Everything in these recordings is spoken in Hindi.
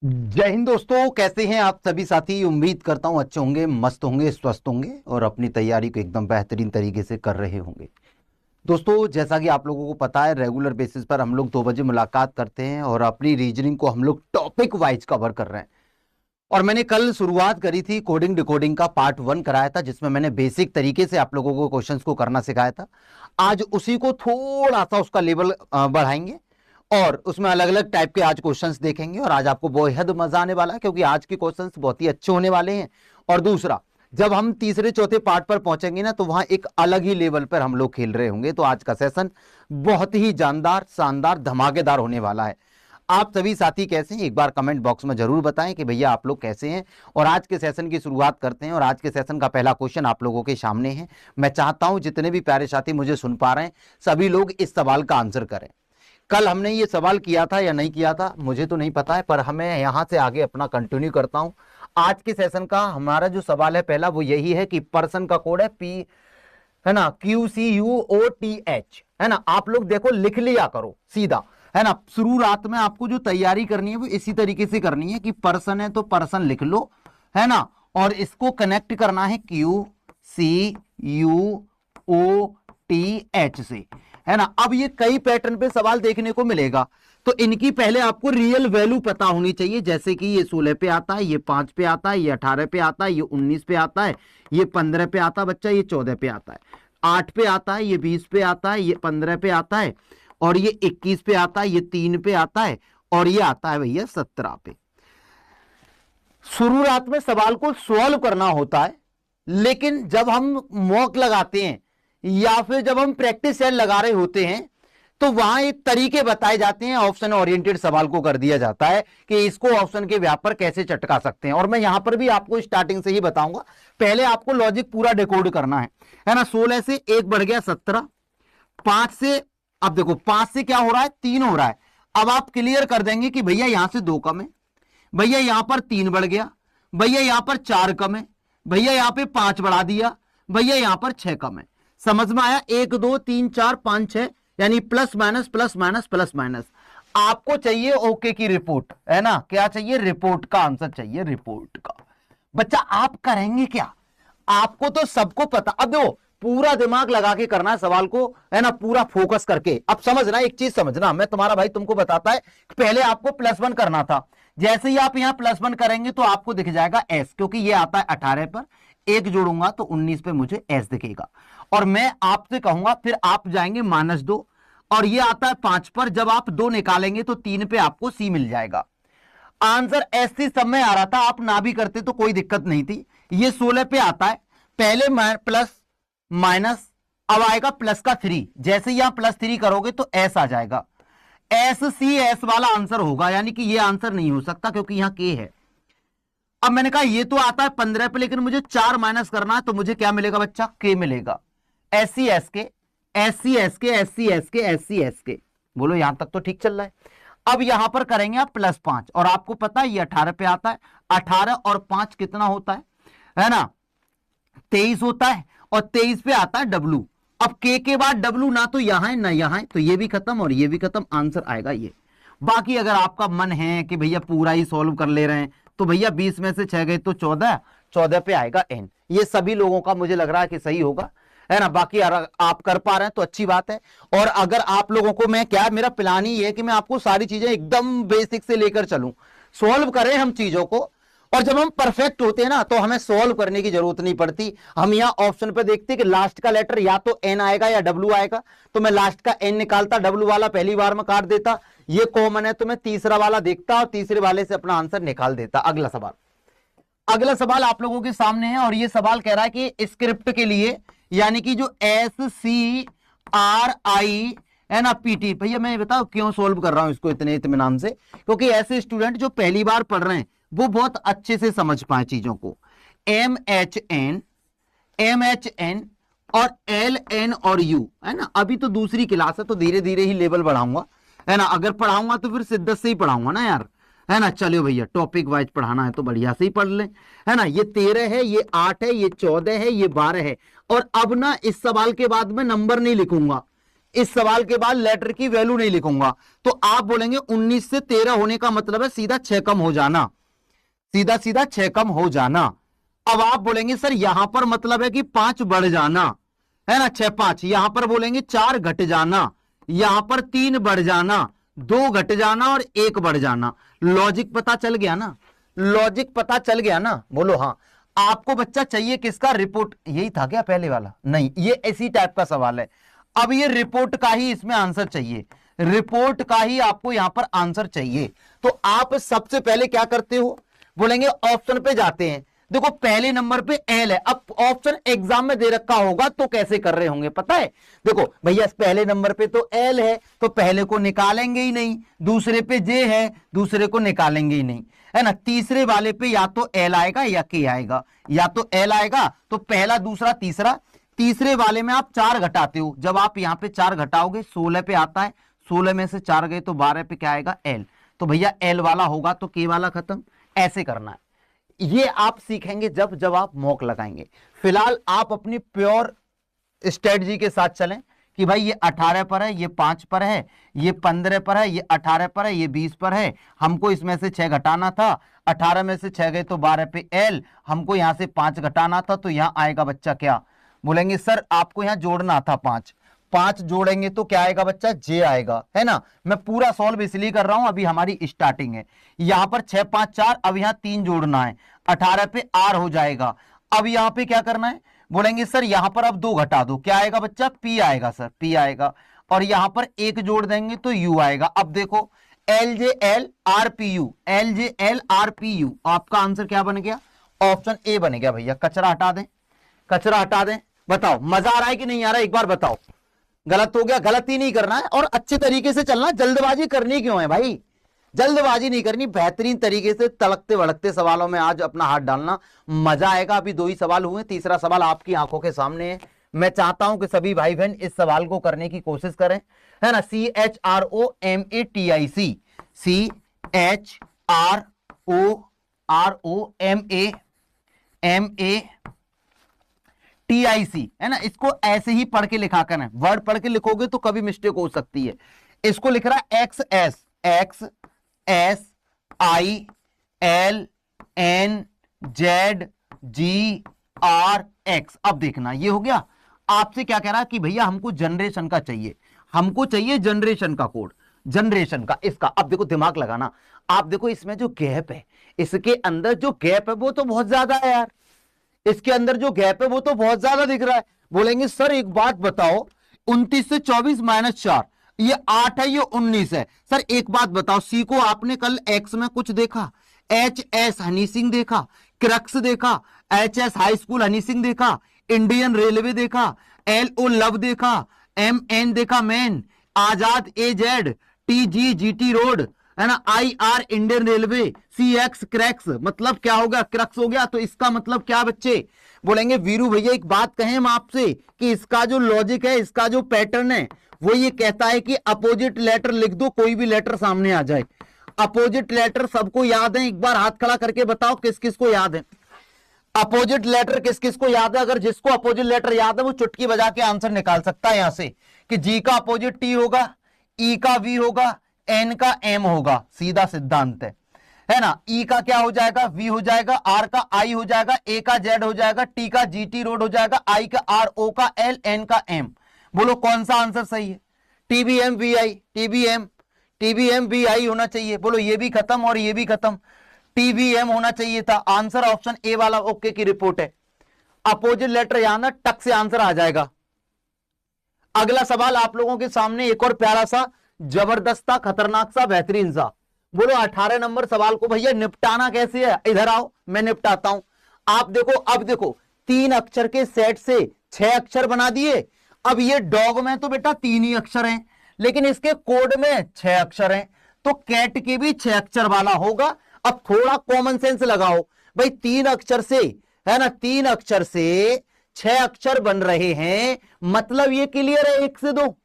जय हिंद दोस्तों, कैसे हैं आप सभी साथी। उम्मीद करता हूं अच्छे होंगे, मस्त होंगे, स्वस्थ होंगे और अपनी तैयारी को एकदम बेहतरीन तरीके से कर रहे होंगे। दोस्तों, जैसा कि आप लोगों को पता है, रेगुलर बेसिस पर हम लोग 2 बजे मुलाकात करते हैं और अपनी रीजनिंग को हम लोग टॉपिक वाइज कवर कर रहे हैं। और मैंने कल शुरुआत करी थी कोडिंग डिकोडिंग का पार्ट 1 कराया था, जिसमें मैंने बेसिक तरीके से आप लोगों को क्वेश्चंस को करना सिखाया था। आज उसी को थोड़ा सा उसका लेवल बढ़ाएंगे और उसमें अलग अलग टाइप के आज क्वेश्चंस देखेंगे। और आज आपको बेहद मजा आने वाला है, क्योंकि आज के क्वेश्चंस बहुत ही अच्छे होने वाले हैं। और दूसरा, जब हम तीसरे चौथे पार्ट पर पहुंचेंगे ना, तो वहां एक अलग ही लेवल पर हम लोग खेल रहे होंगे। तो आज का सेशन बहुत ही जानदार, शानदार, धमाकेदार होने वाला है। आप सभी साथी कैसे हैं, एक बार कमेंट बॉक्स में जरूर बताएं कि भैया आप लोग कैसे हैं। और आज के सेशन की शुरुआत करते हैं। और आज के सेशन का पहला क्वेश्चन आप लोगों के सामने है। मैं चाहता हूं जितने भी प्यारे साथी मुझे सुन पा रहे हैं, सभी लोग इस सवाल का आंसर करें। कल हमने ये सवाल किया था या नहीं किया था मुझे तो नहीं पता है, पर हमें यहां से आगे अपना कंटिन्यू करता हूं। आज के सेशन का हमारा जो सवाल है पहला, वो यही है कि पर्सन का कोड है पी, है ना, QCUOTH, है ना। आप लोग देखो, लिख लिया करो सीधा, है ना। शुरुआत में आपको जो तैयारी करनी है वो इसी तरीके से करनी है कि पर्सन है तो पर्सन लिख लो, है ना। और इसको कनेक्ट करना है QCUOTH से, है ना। अब ये कई पैटर्न पे सवाल देखने को मिलेगा, तो इनकी पहले आपको रियल वैल्यू पता होनी चाहिए। जैसे कि ये 16 पे आता है, ये 5 पे आता है, ये 18 पे आता है, ये 19 पे आता है, ये 15 पे आता है बच्चा, ये 14 पे आता है, 8 पे आता है, ये 20 पे आता है, ये 15 पे आता है, और ये 21 पे आता है, ये 3 पे आता है, और ये आता है भैया 17 पे। शुरुआत में सवाल को सॉल्व करना होता है, लेकिन जब हम मॉक लगाते हैं या फिर जब हम प्रैक्टिस सेट लगा रहे होते हैं, तो वहां एक तरीके बताए जाते हैं। ऑप्शन ओरिएंटेड सवाल को कर दिया जाता है कि इसको ऑप्शन के व्याप पर कैसे चटका सकते हैं। और मैं यहां पर भी आपको स्टार्टिंग से ही बताऊंगा, पहले आपको लॉजिक पूरा डिकोड करना है ना। 16 से 1 बढ़ गया 17, 5 से, अब देखो 5 से क्या हो रहा है, 3 हो रहा है। अब आप क्लियर कर देंगे कि भैया यहां से 2 कम है, भैया यहां पर 3 बढ़ गया, भैया यहां पर 4 कम है, भैया यहां पे 5 बढ़ा दिया, भैया यहां पर 6 कम है। समझ में आया? 1 2 3 4 5 6, यानी plus minus plus minus plus minus. आपको चाहिए ओके की रिपोर्ट, है ना। क्या चाहिए? रिपोर्ट का आंसर चाहिए, रिपोर्ट का। बच्चा आप करेंगे क्या? आपको तो सबको पता। अब देखो, पूरा दिमाग लगा के करना है सवाल को, है ना, पूरा फोकस करके। अब समझना, एक चीज समझना, मैं तुम्हारा भाई तुमको बताता है, पहले आपको +1 करना था। जैसे ही आप यहां +1 करेंगे तो आपको दिख जाएगा S, क्योंकि ये आता है 18 पर, 1 जोड़ूंगा तो 19 पे मुझे S दिखेगा। और मैं आपसे कहूंगा, फिर आप जाएंगे -2, और ये आता है 5 पर, जब आप 2 निकालेंगे तो 3 पे आपको C मिल जाएगा। आंसर ऐसे सब में आ रहा था, आप ना भी करते तो कोई दिक्कत नहीं थी। ये 16 पे आता है, पहले प्लस माइनस, अब आएगा प्लस का 3। जैसे यहां +3 करोगे तो S आ जाएगा, SCS वाला आंसर होगा, यानी कि ये आंसर नहीं हो सकता क्योंकि यहां K है। अब मैंने कहा ये तो आता है 15 पे, लेकिन मुझे 4 माइनस करना है, तो मुझे क्या मिलेगा बच्चा? K मिलेगा। SCSK, SCSK, SCSK, SCSK। बोलो यहां तक तो ठीक चल रहा है। अब यहां पर करेंगे आप +5, और आपको पता है ये 18 पे आता है, 18 और 5 कितना होता है ना, 23 होता है, और 23 पे आता है W। अब के बाद W ना तो यहां है ना यहां है, तो ये भी खत्म और ये भी खत्म, आंसर आएगा ये। बाकी अगर आपका मन है कि भैया पूरा ही सॉल्व कर ले रहे हैं, तो भैया 20 में से 6 गए तो 14, 14 पे आएगा N। ये सभी लोगों का मुझे लग रहा है कि सही होगा, है ना। बाकी आप कर पा रहे हैं तो अच्छी बात है। और अगर आप लोगों को, मैं क्या, मेरा प्लान ही है कि मैं आपको सारी चीजें एकदम बेसिक से लेकर चलूं, सॉल्व करें हम चीजों को। और जब हम परफेक्ट होते हैं ना, तो हमें सॉल्व करने की जरूरत नहीं पड़ती। हम यहाँ ऑप्शन पे देखते कि लास्ट का लेटर या तो N आएगा या W आएगा, तो मैं लास्ट का N निकालता, W वाला पहली बार में काट देता, ये कॉमन है तो मैं तीसरा वाला देखता और तीसरे वाले से अपना आंसर निकाल देता। अगला सवाल, अगला सवाल आप लोगों के सामने है, और ये सवाल कह रहा है कि स्क्रिप्ट के लिए, यानी कि जो SCRI, है ना, PT। भैया मैं बताऊं क्यों सोल्व कर रहा हूं इसको इतने इत्मीनान से, क्योंकि ऐसे स्टूडेंट जो पहली बार पढ़ रहे हैं वो बहुत अच्छे से समझ पाए चीजों को। MHN, MHN और LN और U, है ना। अभी तो दूसरी क्लास है तो धीरे धीरे ही लेवल बढ़ाऊंगा, है ना। अगर पढ़ाऊंगा तो फिर शिद्दत से ही पढ़ाऊंगा ना यार, है ना। चलो भैया, टॉपिक वाइज पढ़ाना है तो बढ़िया से ही पढ़ लें, है ना। ये 13 है, ये 8 है, ये 14 है, ये 12 है। और अब ना इस सवाल के बाद में नंबर नहीं लिखूंगा, इस सवाल के बाद लेटर की वैल्यू नहीं लिखूंगा। तो आप बोलेंगे 19 से 13 होने का मतलब है सीधा 6 कम हो जाना, सीधा सीधा 6 कम हो जाना। अब आप बोलेंगे सर यहां पर मतलब है कि 5 बढ़ जाना, है ना, 6 5। यहां पर बोलेंगे 4 घट जाना, यहां पर 3 बढ़ जाना, 2 घट जाना और 1 बढ़ जाना। लॉजिक पता चल गया ना, लॉजिक पता चल गया ना, बोलो हाँ। आपको बच्चा चाहिए किसका, रिपोर्ट, यही था क्या पहले वाला, नहीं ये इसी टाइप का सवाल है। अब ये रिपोर्ट का ही इसमें आंसर चाहिए, रिपोर्ट का ही आपको यहां पर आंसर चाहिए। तो आप सबसे पहले क्या करते हो, बोलेंगे ऑप्शन पे जाते हैं। देखो पहले नंबर पे एल है, अब ऑप्शन एग्जाम में दे रखा होगा तो कैसे कर रहे होंगे पता है। देखो भैया पहले नंबर पे तो एल है तो पहले को निकालेंगे ही नहीं, दूसरे पे जे है दूसरे को निकालेंगे ही नहीं, है ना। तीसरे वाले पे या तो एल आएगा या के आएगा, या तो एल आएगा तो पहला दूसरा तीसरा। तीसरे वाले में आप 4 घटाते हो, जब आप यहां पे 4 घटाओगे 16 पे आता है, 16 में से 4 गए तो 12 पे क्या आएगा, एल। तो भैया एल वाला होगा तो के वाला खत्म, ऐसे करना है। ये आप सीखेंगे जब जब आप मॉक लगाएंगे। फिलहाल आप अपनी प्योर स्ट्रेटजी के साथ चलें कि भाई ये 18 पर है, ये 5 पर है, ये 15 पर है, ये 18 पर है, ये 20 पर है, हमको इसमें से 6 घटाना था, 18 में से 6 गए तो 12 पे एल, हमको यहां से 5 घटाना था तो यहां आएगा बच्चा क्या, बोलेंगे सर आपको यहां जोड़ना था 5, 5 जोड़ेंगे तो क्या आएगा बच्चा, जे आएगा, है ना। मैं पूरा सॉल्व इसलिए कर रहा हूं, अभी हमारी स्टार्टिंग है। यहां पर 6 5 4, अब यहां 3 जोड़ना है, 18 पे आर हो जाएगा। अब यहां पे क्या करना है, बोलेंगे सर यहां पर अब 2 घटा दो, क्या आएगा बच्चा, पी आएगा सर, पी आएगा। और यहां पर 1 जोड़ देंगे तो यू आएगा। अब देखो L J L R P U, L J L R P U, आपका आंसर क्या बन गया, ऑप्शन ए बन गया। भैया कचरा हटा दें, कचरा हटा दें। बताओ मजा आ रहा है कि नहीं आ रहा है, एक बार बताओ। गलत हो गया, गलत ही नहीं करना है और अच्छे तरीके से चलना, जल्दबाजी करनी क्यों है भाई, जल्दबाजी नहीं करनी, बेहतरीन तरीके से तड़कते भड़कते सवालों में आज अपना हाथ डालना, मजा आएगा। अभी 2 ही सवाल हुए, तीसरा सवाल आपकी आंखों के सामने है। मैं चाहता हूं कि सभी भाई बहन इस सवाल को करने की कोशिश करें, है ना। CHROMATIC, CHROMATIC, है ना। इसको ऐसे ही पढ़ के लिखा करें, वर्ड पढ़ के लिखोगे तो कभी मिस्टेक हो सकती है। इसको लिख रहा है XSILNZGRX। अब देखना ये हो गया। आपसे क्या कह रहा है कि भैया हमको जनरेशन का चाहिए, हमको चाहिए जनरेशन का कोड, जनरेशन का इसका। अब देखो दिमाग लगाना, आप देखो इसमें जो गैप है, इसके अंदर जो गैप है वो तो बहुत ज्यादा है यार, इसके अंदर जो गैप है वो तो बहुत ज्यादा दिख रहा है। बोलेंगे सर एक बात बताओ, 29 से 24 माइनस 4, ये 8 है, ये 19 है। सर एक बात बताओ, सी को आपने कल एक्स में कुछ देखा, HS हनी सिंह देखा, क्रक्स देखा, HS high school Honey Singh देखा, इंडियन रेलवे देखा, LO लव देखा, MN देखा मैन, आजाद AZ, TG GT रोड, है ना, IR Indian railway, CX cracks, मतलब क्या हो गया, क्रक्स हो गया। तो इसका मतलब क्या बच्चे, बोलेंगे वीरू भैया एक बात कहें हम आपसे कि इसका जो लॉजिक है, इसका जो पैटर्न है वो ये कहता है कि अपोजिट लेटर लिख दो, कोई भी लेटर सामने आ जाए। अपोजिट लेटर सबको याद है, एक बार हाथ खड़ा करके बताओ किस किस को याद है अपोजिट लेटर, किस किस को याद है। अगर जिसको अपोजिट लेटर याद है वो चुटकी बजा के आंसर निकाल सकता है यहां से कि जी का अपोजिट टी होगा, ई का वी होगा, एन का एम होगा, सीधा सिद्धांत है ना। ई का क्या हो जाएगा, वी हो जाएगा, आर का आई हो जाएगा, ए का जेड हो जाएगा, टी का जीटी रोड हो जाएगा, आई का आर, ओ का एल, एन का एम। बोलो कौन सा आंसर सही है, TBM V I, TBM V I होना चाहिए। बोलो ये भी खत्म और ये भी खत्म, टीबीएम होना चाहिए था। आंसर ऑप्शन ए वाला ओके की रिपोर्ट है। अपोजिट लेटर यहां ना टक से आंसर आ जाएगा। अगला सवाल आप लोगों के सामने एक और प्यारा सा, जबरदस्त सा, खतरनाक सा, बेहतरीन सा। बोलो 18 नंबर सवाल को भैया निपटाना कैसे है, इधर आओ मैं निपटाता हूं। आप देखो, अब देखो 3 अक्षर के सेट से 6 अक्षर बना दिए। अब ये डॉग में तो बेटा 3 ही अक्षर हैं, लेकिन इसके कोड में 6 अक्षर हैं, तो कैट के भी 6 अक्षर वाला होगा। अब थोड़ा कॉमन सेंस लगाओ भाई, 3 अक्षर से, है ना, 3 अक्षर से 6 अक्षर बन रहे हैं, मतलब ये क्लियर है 1 से 2,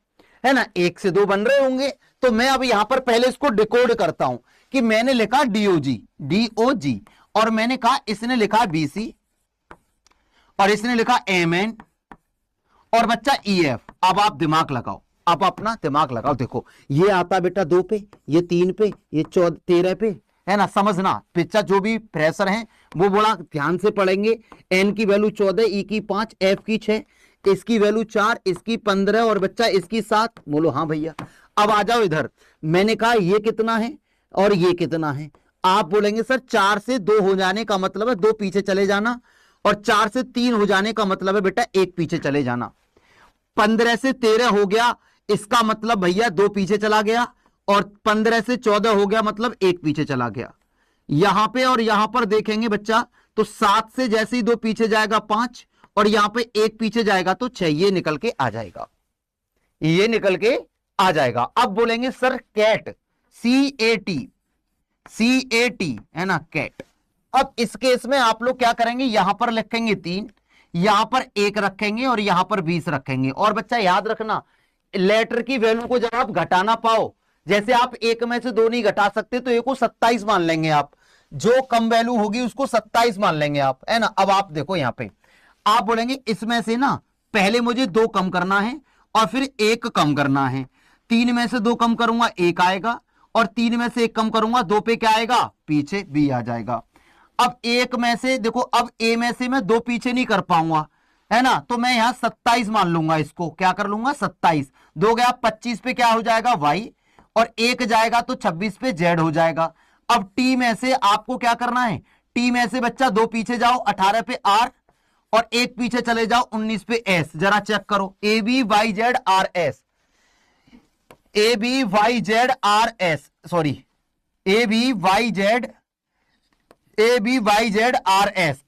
है ना, 1 से 2 बन रहे होंगे। तो मैं अब यहां पर पहले इसको डिकोड करता हूं कि मैंने लिखा डीओजी और मैंने कहा इसने लिखा बीसी और इसने लिखा एमएन और बच्चा ईएफ। अब आप दिमाग लगाओ, आप अपना दिमाग लगाओ। देखो ये आता बेटा 2 पे, ये 3 पे, ये 13 पे, है ना। समझना बच्चा, जो भी प्रेशर है वो बड़ा ध्यान से पढ़ेंगे। एन की वैल्यू 14, ई की 5, एफ की 6, इसकी वैल्यू 4, इसकी 15 और बच्चा इसकी 7। बोलो हाँ भैया। अब आ जाओ इधर, मैंने कहा ये कितना है और ये कितना है। आप बोलेंगे सर 4 से 2 हो जाने का मतलब है 2 पीछे चले जाना, और 4 से 3 हो जाने का मतलब है बेटा 1 पीछे चले जाना। 15 से 13 हो गया, इसका मतलब भैया 2 पीछे चला गया, और 15 से 14 हो गया मतलब 1 पीछे चला गया। यहां पे और यहां पर देखेंगे बच्चा, तो 7 से जैसे ही 2 पीछे जाएगा 5, और यहां पे 1 पीछे जाएगा तो 6। ये निकल के आ जाएगा, ये निकल के आ जाएगा। अब बोलेंगे सर कैट, CAT है ना, कैट। अब इस केस में आप लोग क्या करेंगे, यहां पर लिखेंगे 3, यहां पर 1 रखेंगे और यहां पर 20 रखेंगे। और बच्चा याद रखना, लेटर की वैल्यू को जब आप घटाना पाओ, जैसे आप 1 में से 2 नहीं घटा सकते तो 1 को 27 मान लेंगे आप, जो कम वैल्यू होगी उसको 27 मान लेंगे आप, है ना। अब आप देखो यहां पे आप बोलेंगे इसमें से ना पहले मुझे 2 कम करना है और फिर 1 कम करना है। 3 में से 2 कम करूंगा 1 आएगा, और 3 में से 1 कम करूंगा 2 पे क्या आएगा, पीछे B आ जाएगा। अब 1 में से देखो, अब A में से मैं 2 पीछे नहीं कर पाऊंगा, है ना, तो मैं यहां 27 मान लूंगा, इसको क्या कर लूंगा 27। 2 गया 25 पे क्या हो जाएगा Y, और 1 जाएगा तो 26 पे Z हो जाएगा। अब T में से आपको क्या करना है, T में से बच्चा 2 पीछे जाओ 18 पे R, और 1 पीछे चले जाओ 19 पे S। जरा चेक करो, ABYZRS, ABYZRS, sorry ABYZRS,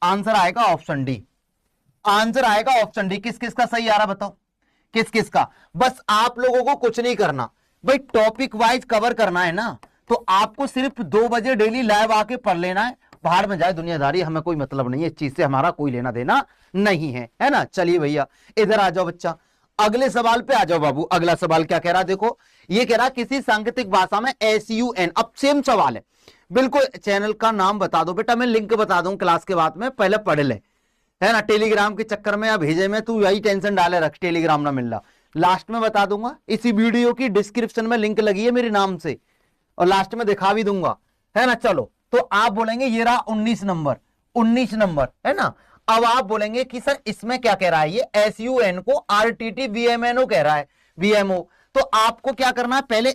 answer आएगा ऑप्शन डी, आंसर आएगा ऑप्शन डी। किस किस का सही आ रहा बताओ, किस किस का। बस आप लोगों को कुछ नहीं करना भाई, टॉपिक वाइज कवर करना है ना, तो आपको सिर्फ 2 बजे डेली लाइव आके पढ़ लेना है। बाहर में जाए दुनियादारी, हमें कोई मतलब नहीं है, इस चीज से हमारा कोई लेना देना नहीं है, है ना। चलिए भैया इधर आ जाओ बच्चा, अगले सवाल पे आ जाओ बाबू। अगला सवाल क्या कह रहा, देखो ये कह रहा किसी सांकेतिक भाषा में SUN। अब सेम सवाल है बिल्कुल। चैनल का नाम बता दो बेटा, मैं लिंक बता दूं क्लास के बाद में, पहले पढ़ ले, है ना। टेलीग्राम के चक्कर में या भेजे में तू यही टेंशन डाले रख, टेलीग्राम ना मिल रहा। लास्ट में बता दूंगा, इसी वीडियो की डिस्क्रिप्शन में लिंक लगी है मेरे नाम से, और लास्ट में दिखा भी दूंगा, है ना। चलो तो आप बोलेंगे ये रहा 19 नंबर, 19 नंबर, है ना। अब आप बोलेंगे कि सर इसमें क्या कह रहा है, ये SUN को RTT VMNO कह रहा है, VMO। तो आपको क्या करना है, पहले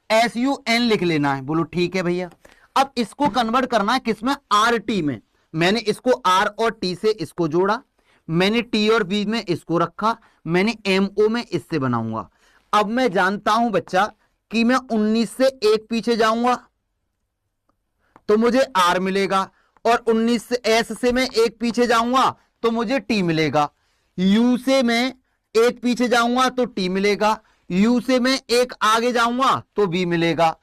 SUN लिख लेना है। बोलो ठीक है भैया। अब इसको कन्वर्ट करना है किसमें, RT में। मैंने इसको R और T से इसको जोड़ा, मैंने T और B में इसको रखा, मैंने MO में इससे बनाऊंगा। अब मैं जानता हूं बच्चा कि मैं 19 से 1 पीछे जाऊंगा तो मुझे R मिलेगा, और 19 से S से मैं 1 पीछे जाऊंगा तो मुझे T मिलेगा। U से मैं 1 पीछे जाऊंगा तो T मिलेगा, U से मैं 1 आगे जाऊंगा तो B मिलेगा,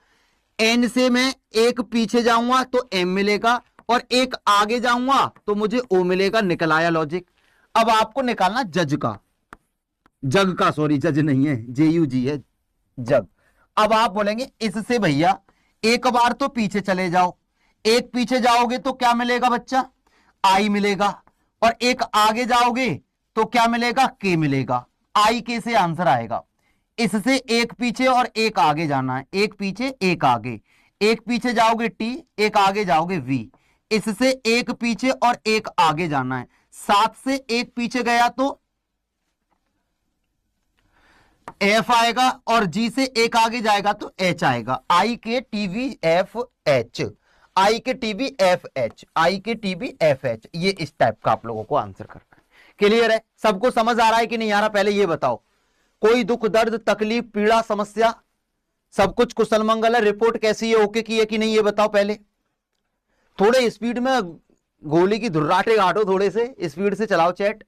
N से मैं 1 पीछे जाऊंगा तो M मिलेगा, और 1 आगे जाऊंगा तो मुझे O मिलेगा। निकल आया लॉजिक। अब आपको निकालना जज का, जग का, सॉरी जज नहीं है, JUG है, जग। अब आप बोलेंगे इससे भैया एक बार तो पीछे चले जाओ, 1 पीछे जाओगे तो क्या मिलेगा बच्चा, I मिलेगा, और 1 आगे जाओगे तो क्या मिलेगा, K मिलेगा। I K से आंसर आएगा। इससे 1 पीछे और 1 आगे जाना है, 1 पीछे 1 आगे, 1 पीछे जाओगे T, 1 आगे जाओगे V। इससे 1 पीछे और 1 आगे जाना है, 7 से 1 पीछे गया तो F आएगा, और G से 1 आगे जाएगा तो H आएगा। IKTVFH, IKTVFH, IKTVFH, ये इस टाइप का आप लोगों को आंसर करना है। क्लियर है, सबको समझ आ रहा है कि नहीं आ रहा, पहले ये बताओ। कोई दुख दर्द तकलीफ पीड़ा समस्या, सब कुछ कुशल मंगल है। रिपोर्ट कैसी है, ओके की है कि नहीं, ये बताओ पहले। थोड़े स्पीड में गोली की धुर्राटे गाटो, थोड़े से स्पीड से चलाओ चैट,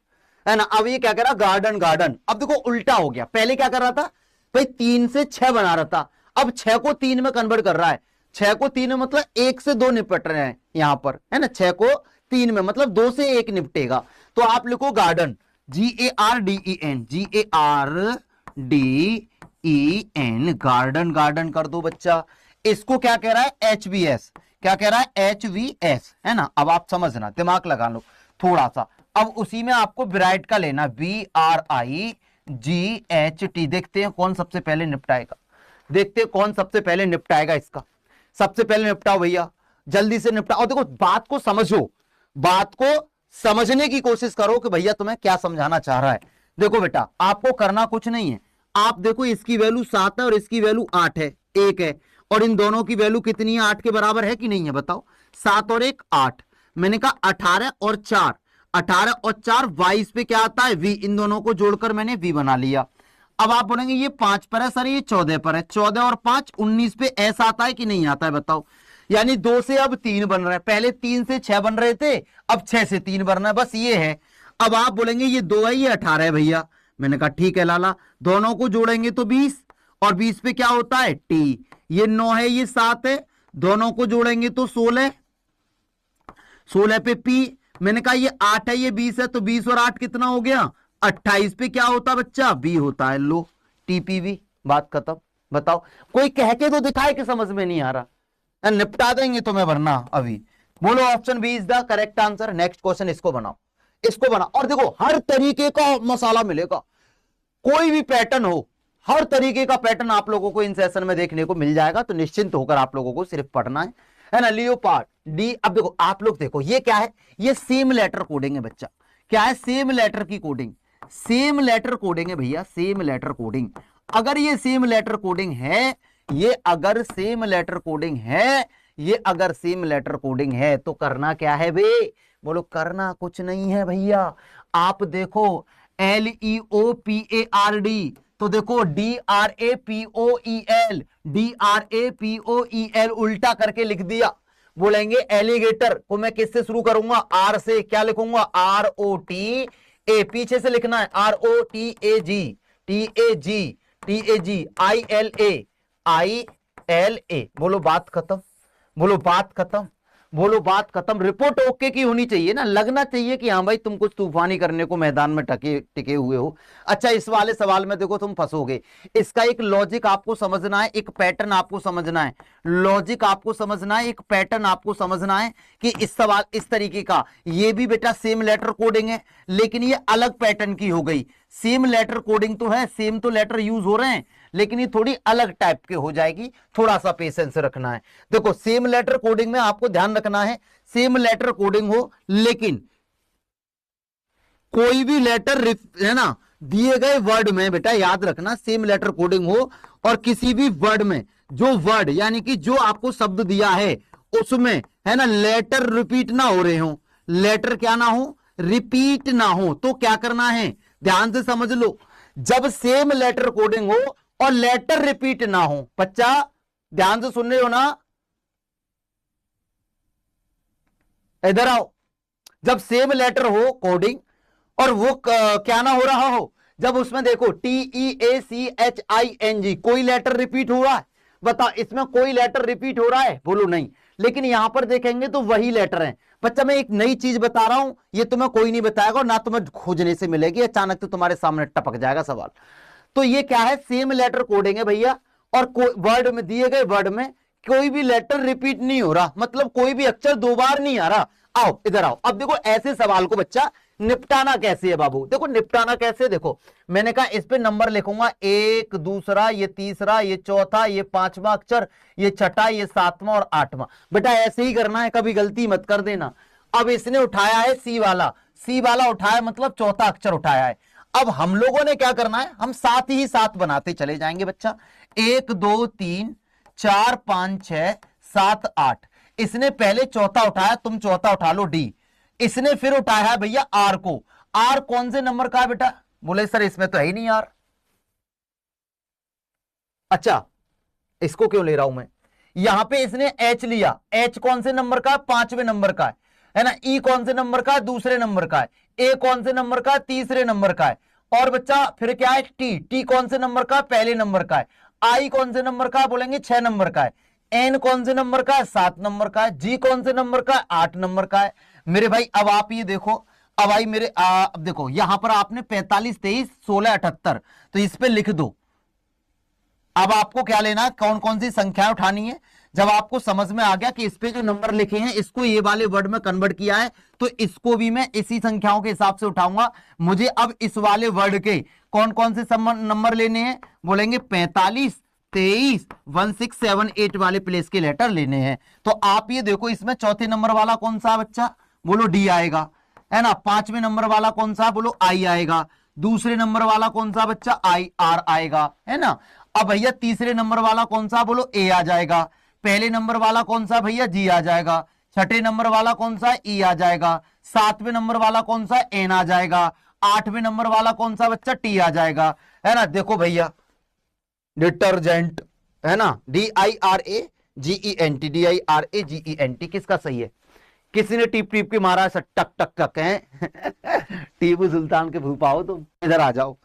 है ना। अब ये क्या कह रहा, गार्डन गार्डन। अब देखो उल्टा हो गया, पहले क्या कर रहा था भाई, 3 से 6 बना रहा था, अब 6 को 3 में कन्वर्ट कर रहा है। 6 को 3 में मतलब 1 से 2 निपट रहे हैं यहां पर, है ना। 6 को 3 में मतलब 2 से 1 निपटेगा। तो आप लिखो garden, GARDEN, GARDEN, garden, garden कर दो बच्चा। इसको क्या कह रहा है, HVS, क्या कह रहा है, HVS, है ना। अब आप समझना, दिमाग लगा लो थोड़ा सा। अब उसी में आपको ब्राइट का लेना, BRIGHT, GHT। देखते हैं कौन सबसे पहले निपटाएगा, देखते हैं कौन सबसे पहले निपटाएगा इसका। सबसे पहले निपटाओ भैया, जल्दी से निपटाओ। और देखो बात को समझो, बात को समझने की कोशिश करो कि भैया तुम्हें क्या समझाना चाह रहा है। देखो बेटा आपको करना कुछ नहीं है, आप देखो इसकी वैल्यू 7 है और इसकी वैल्यू 8 है, 1 है, और इन दोनों की वैल्यू कितनी है, 8 के बराबर है कि नहीं है बताओ। 7 और 1 8, मैंने कहा 18 और 4, 18 और 4 22 पे क्या आता है v, इन दोनों को जोड़कर मैंने v बना लिया। अब आप बोलेंगे ये 5 पर है सर, ये 14 पर है, 14 और 5 19 पे s आता है कि नहीं आता है बताओ। यानी 2 से अब 3 बन रहे हैं, पहले 3 से 6 बन रहे थे, अब 6 से 3 बन रहा है, बस ये है। अब आप बोलेंगे ये 2 है, ये 18 है भैया। मैंने कहा ठीक है लाला, दोनों को जोड़ेंगे तो 20, और 20 पे क्या होता है t, ये 9 है, ये 7 है, दोनों को जोड़ेंगे तो 16, 16 पे p, मैंने कहा ये 8 है, ये 20 है, तो 20 और 8 कितना हो गया 28 पे क्या होता बच्चा b होता है, लो TPV, बात खत्म। बताओ कोई कह के तो दिखाए कि समझ में नहीं आ रहा, निपटा देंगे तुम्हें वरना अभी। बोलो option B is the correct answer. Next question, इसको बनाओ, इसको बनाओ। और देखो हर तरीके का मसाला मिलेगा, कोई भी पैटर्न हो, हर तरीके का पैटर्न आप लोगों को इन सेशन में देखने को मिल जाएगा, तो निश्चिंत होकर आप लोगों को सिर्फ पढ़ना है ना। Leopard D. अब देखो आप लोग देखो ये क्या है, ये सेम लेटर कोडिंग है बच्चा। क्या है, सेम लेटर की कोडिंग, सेम लेटर कोडिंग है भैया, सेम लेटर कोडिंग। अगर ये सेम लेटर कोडिंग है, ये अगर सेम लेटर कोडिंग है, ये अगर सेम लेटर कोडिंग है, तो करना क्या है बे, बोलो करना कुछ नहीं है भैया। आप देखो LEOPARD, तो देखो DRAPOEL, DRAPOEL उल्टा करके लिख दिया। बोलेंगे एलिगेटर को मैं किससे शुरू करूंगा, R से, क्या लिखूंगा ROTA, पीछे से लिखना है ROTAG, TAG ILA। बोलो बात खत्म, बोलो बात खत्म, बोलो बात खत्म। रिपोर्ट ओके की होनी चाहिए ना, लगना चाहिए कि हाँ भाई तुम कुछ तूफानी करने को मैदान में टिके हुए हो। अच्छा इस वाले सवाल में देखो तुम फंसोगे, इसका एक लॉजिक आपको समझना है, एक पैटर्न आपको समझना है, लॉजिक आपको समझना है, एक पैटर्न आपको समझना है कि इस सवाल इस तरीके का, ये भी बेटा सेम लेटर कोडिंग है, लेकिन ये अलग पैटर्न की हो गई। सेम लेटर कोडिंग तो है, सेम तो लेटर यूज हो रहे हैं, लेकिन ये थोड़ी अलग टाइप के हो जाएगी, थोड़ा सा पेशेंस रखना है। देखो सेम लेटर कोडिंग में आपको ध्यान रखना है, सेम लेटर कोडिंग हो, लेकिन कोई भी लेटर है ना दिए गए वर्ड में, बेटा याद रखना सेम लेटर कोडिंग हो, और किसी भी वर्ड में जो वर्ड यानी कि जो आपको शब्द दिया है उसमें है ना लेटर रिपीट ना हो रहे हो, लेटर क्या ना हो, रिपीट ना हो, तो क्या करना है ध्यान से समझ लो। जब सेम लेटर कोडिंग हो और लेटर रिपीट ना हो, बच्चा ध्यान से सुन रहे हो ना, इधर आओ। जब सेम लेटर हो कोडिंग और वो क्या ना हो रहा हो, जब उसमें देखो TEACHING कोई लेटर रिपीट हो रहा है, बता इसमें कोई लेटर रिपीट हो रहा है, बोलो नहीं। लेकिन यहां पर देखेंगे तो वही लेटर है। बच्चा मैं एक नई चीज बता रहा हूं, ये तुम्हें कोई नहीं बताएगा, ना तुम्हें खोजने से मिलेगी, अचानक तो तुम्हारे सामने टपक जाएगा सवाल। तो ये क्या है, सेम लेटर कोडिंग है भैया, और वर्ड में दिए गए वर्ड में कोई भी लेटर रिपीट नहीं हो रहा, मतलब कोई भी अक्षर दो बार नहीं आ रहा। आओ इधर आओ। अब देखो ऐसे सवाल को बच्चा निपटाना कैसे है बाबू, देखो निपटाना कैसे। देखो मैंने कहा इस पे नंबर लिखूंगा, एक, दूसरा, ये तीसरा, ये चौथा, ये पांचवा अक्षर, ये छठा, ये सातवां और आठवां। बेटा ऐसे ही करना है, कभी गलती मत कर देना। अब इसने उठाया है सी वाला, सी वाला उठाया मतलब चौथा अक्षर उठाया है। अब हम लोगों ने क्या करना है, हम साथ ही साथ बनाते चले जाएंगे बच्चा। 1 2 3 4 5 6 7 8। इसने पहले चौथा उठाया, तुम चौथा उठा लो डी। इसने फिर उठाया है भैया आर को। आर कौन से नंबर का है बेटा, बोले सर इसमें तो है ही नहीं आर। अच्छा इसको क्यों ले रहा हूं मैं, यहां पे इसने एच लिया, एच कौन से नंबर का है, 5वें नंबर का है ना। ई कौन से नंबर का है, दूसरे नंबर का है। ए कौन से नंबर का है, तीसरे नंबर का है। और बच्चा फिर क्या है, टी, टी कौन से नंबर का है, पहले नंबर का है। आई कौन से नंबर का है, बोलेंगे 6 नंबर का है। एन कौन से नंबर का है, 7 नंबर का है। जी कौन से नंबर का है, 8 नंबर का है। मेरे भाई अब आप ये देखो, अब आई मेरे अब देखो यहां पर आपने 45 23 16 78, तो इस पे लिख दो। अब आपको क्या लेना है, कौन कौन सी संख्याएं उठानी है, जब आपको समझ में आ गया कि इस पे जो नंबर लिखे हैं इसको ये वाले वर्ड में कन्वर्ट किया है, तो इसको भी मैं इसी संख्याओं के हिसाब से उठाऊंगा। मुझे अब इस वाले वर्ड के कौन कौन से नंबर लेने हैं, बोलेंगे 45, 23, 1, 6, 7, 8 वाले प्लेस के लेटर लेने हैं। तो आप ये देखो, इसमें चौथे नंबर वाला कौन सा बच्चा, बोलो डी आएगा, है ना। पांचवें नंबर वाला कौन सा, बोलो आई आएगा। दूसरे नंबर वाला कौन सा बच्चा, आई आर आएगा, है ना। अब भैया तीसरे नंबर वाला कौन सा, बोलो ए आ जाएगा। पहले नंबर वाला कौन सा भैया, जी आ जाएगा। छठे नंबर वाला कौन सा, ई आ जाएगा। सातवें नंबर वाला कौन सा, एन आ जाएगा। आठवें नंबर वाला कौन सा बच्चा, टी आ जाएगा, है ना। देखो भैया, डिटर्जेंट, है ना, DIRAGENT, DIRAGENT किसका सही है। किसी ने टीप टीप के मारा है, टक टक टक है टीपू सुल्तान के भूपा हो तुम, इधर आ जाओ,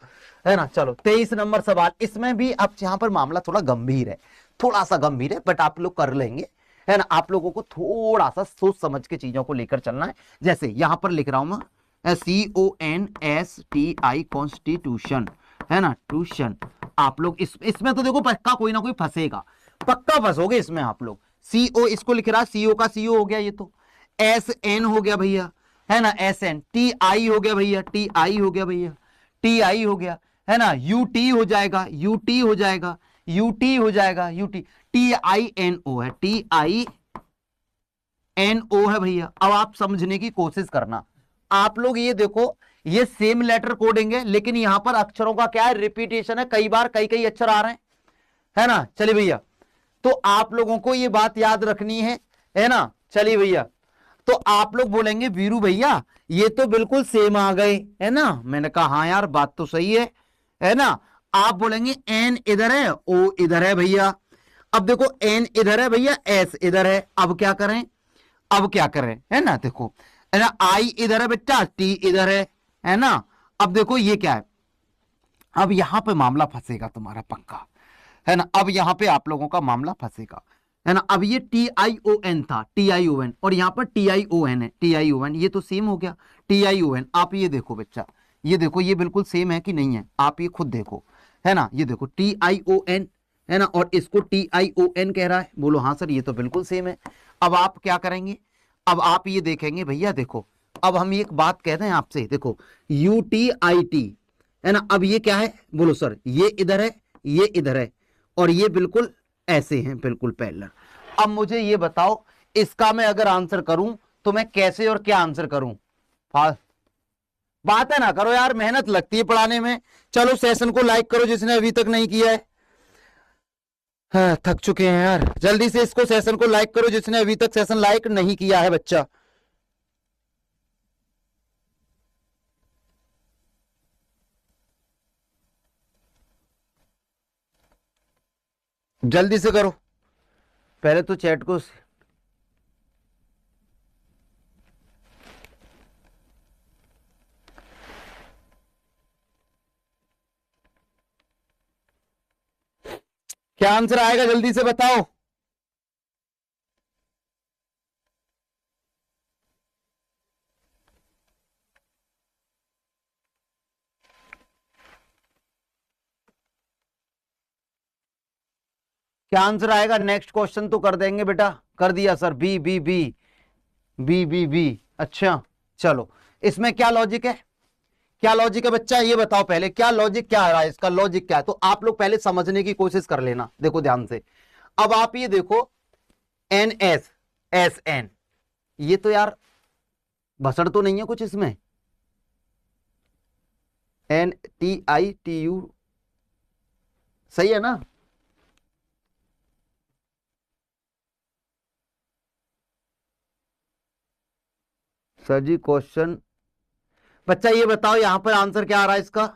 है ना। चलो 23 नंबर सवाल, इसमें भी अब यहां पर मामला थोड़ा गंभीर है, थोड़ा सा गंभीर है, बट आप लोग कर लेंगे, है ना। आप लोगों को थोड़ा सा सोच समझ के चीजों को लेकर चलना है। जैसे यहां पर लिख रहा हूं मैं, CONSTI, कॉन्स्टिट्यूशन, है ना, ट्यूशन। आप लोग इसमें तो देखो पक्का कोई ना कोई फंसेगा, पक्का फंसोगे इसमें आप लोग। CO इसको लिख रहा है, CO का CO हो गया ये तो। SN हो गया भैया, है ना, SN। TI हो गया भैया, TI हो गया भैया, TI हो गया, है ना। UT हो जाएगा, UT हो जाएगा, UT हो जाएगा, UT। TINO है, TINO है भैया। अब आप समझने की कोशिश करना, आप लोग ये देखो, ये सेम लेटर कोडिंग है, लेकिन यहां पर अक्षरों का क्या है, रिपीटेशन है, कई बार कई कई अक्षर आ रहे हैं, है ना। चलिए भैया, तो आप लोगों को ये बात याद रखनी है ना। चलिए भैया, तो आप लोग बोलेंगे वीरू भैया ये तो बिल्कुल सेम आ गए, है ना। मैंने कहा हाँ यार बात तो सही है ना। आप बोलेंगे एन इधर है, ओ इधर है भैया। अब देखो एन इधर है भैया, एस इधर है, अब क्या करें, अब क्या करें, है ना। देखो, है ना, आई इधर है बेटा, टी इधर है ना। अब देखो ये क्या है, अब यहां पे मामला फंसेगा तुम्हारा पक्का, है ना। अब यहां पे आप लोगों का मामला फंसेगा, है ना। अब ये TION था, TION, और यहां पर TION है, TION, ये तो सेम हो गया, TION। आप ये देखो बच्चा, ये देखो ये बिल्कुल सेम है कि नहीं है, आप ये खुद देखो, है ना। ये देखो TION, है ना, और इसको TION कह रहा है, बोलो हाँ सर ये तो बिल्कुल सेम है। अब आप क्या करेंगे, अब आप ये देखेंगे भैया, देखो अब हम एक बात कहते हैं आपसे, देखो UTIT, है ना। अब ये क्या है, बोलो सर ये इधर है, ये इधर है, और ये बिल्कुल ऐसे हैं, बिल्कुल पैरेलल। अब मुझे ये बताओ, इसका मैं अगर आंसर करूं तो मैं कैसे और क्या आंसर करूं। बात है ना करो यार, मेहनत लगती है पढ़ाने में। चलो सेशन को लाइक करो जिसने अभी तक नहीं किया है। हाँ, थक चुके हैं यार, जल्दी से इसको सेशन को लाइक करो जिसने अभी तक सेशन लाइक नहीं किया है बच्चा। जल्दी से करो, पहले तो चैट को। क्या आंसर आएगा जल्दी से बताओ। क्या आंसर आएगा, नेक्स्ट क्वेश्चन तो कर देंगे बेटा, कर दिया sir, B B B B B B. अच्छा चलो, इसमें क्या लॉजिक है, क्या लॉजिक है बच्चा, ये बताओ पहले, क्या लॉजिक क्या आ रहा है, इसका लॉजिक क्या है, तो आप लोग पहले समझने की कोशिश कर लेना, देखो ध्यान से। अब आप ये देखो, NSSN, ये तो यार भसड़ तो नहीं है कुछ इसमें, NTITU, सही है ना। सर जी क्वेश्चन, बच्चा ये बताओ यहां पर आंसर क्या आ रहा है इसका।